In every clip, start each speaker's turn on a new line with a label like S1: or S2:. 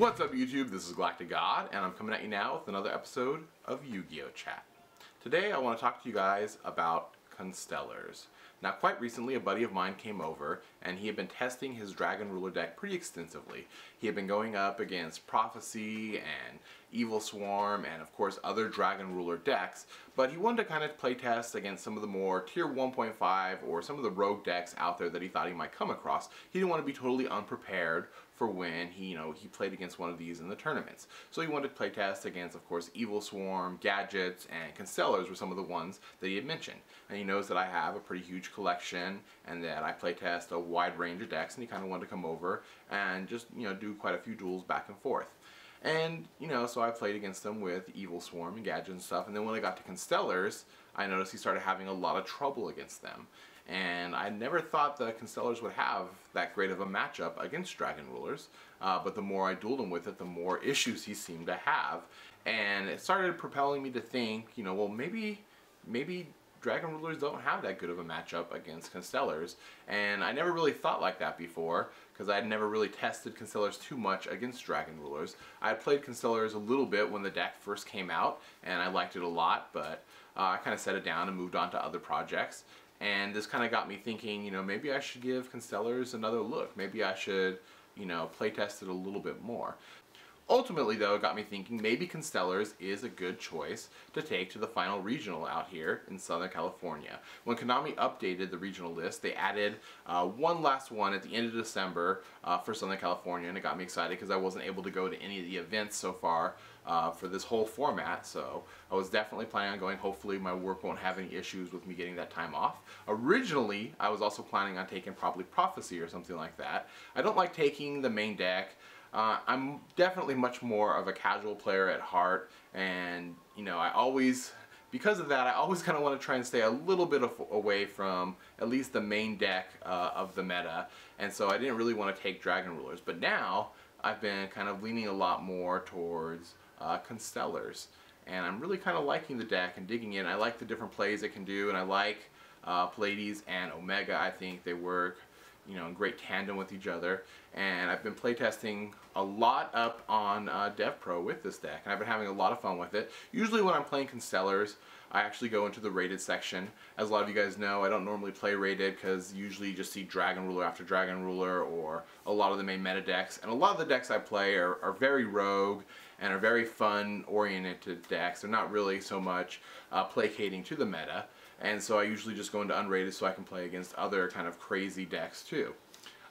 S1: What's up YouTube? This is GalacticGod and I'm coming at you now with another episode of Yu-Gi-Oh! Chat. Today I want to talk to you guys about Constellars. Now quite recently a buddy of mine came over and he had been testing his Dragon Ruler deck pretty extensively. He had been going up against Prophecy and Evil Swarm and of course other Dragon Ruler decks, but he wanted to kind of play test against some of the more tier 1.5 or some of the rogue decks out there that he thought he might come across. He didn't want to be totally unprepared for when he played against one of these in the tournaments. So he wanted to play test against, of course, Evil Swarm, Gadgets, and Constellars were some of the ones that he had mentioned. And he knows that I have a pretty huge collection and that I play test a wide range of decks, and he kind of wanted to come over and just, do quite a few duels back and forth. And, so I played against him with Evil Swarm and Gadget and stuff, and then when I got to Constellars, I noticed he started having a lot of trouble against them. And I never thought the Constellars would have that great of a matchup against Dragon Rulers, but the more I dueled him with it, the more issues he seemed to have. And it started propelling me to think, well, maybe Dragon Rulers don't have that good of a matchup against Constellars. And I never really thought like that before, because I had never really tested Constellars too much against Dragon Rulers. I had played Constellars a little bit when the deck first came out, and I liked it a lot, but I kind of set it down and moved on to other projects. And this kind of got me thinking, maybe I should give Constellars another look. Maybe I should, play test it a little bit more. Ultimately, though, it got me thinking maybe Constellars is a good choice to take to the final regional out here in Southern California. When Konami updated the regional list, they added one last one at the end of December for Southern California, and it got me excited because I wasn't able to go to any of the events so far for this whole format, so I was definitely planning on going. Hopefully my work won't have any issues with me getting that time off. Originally, I was also planning on taking probably Prophecy or something like that. I don't like taking the main deck. I'm definitely much more of a casual player at heart, and because of that, I always kind of want to try and stay a little bit away from at least the main deck of the meta, and so I didn't really want to take Dragon Rulers. But now I've been kind of leaning a lot more towards Constellars, and I'm really kind of liking the deck and digging it. I like the different plays it can do, and I like Pleiades and Omega. I think they work in great tandem with each other, and I've been playtesting a lot up on DevPro with this deck, and I've been having a lot of fun with it. Usually when I'm playing Constellars, I actually go into the rated section. As a lot of you guys know, I don't normally play rated because usually you just see Dragon Ruler after Dragon Ruler or a lot of the main meta decks, and a lot of the decks I play are very rogue and are very fun oriented decks. They're not really so much placating to the meta. And so I usually just go into unrated so I can play against other kind of crazy decks too.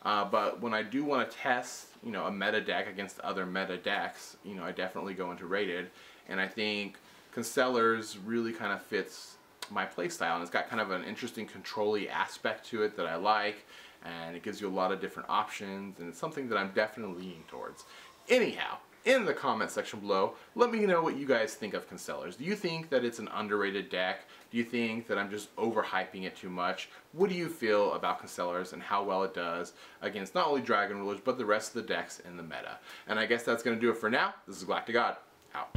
S1: But when I do want to test, a meta deck against other meta decks, I definitely go into rated. And I think Constellars really kind of fits my playstyle, and it's got kind of an interesting control-y aspect to it that I like, and it gives you a lot of different options, and it's something that I'm definitely leaning towards. Anyhow, in the comment section below, let me know what you guys think of Constellars. Do you think that it's an underrated deck? Do you think that I'm just overhyping it too much? What do you feel about Constellars and how well it does against not only Dragon Rulers, but the rest of the decks in the meta? And I guess that's going to do it for now. This is GalacticGod, out.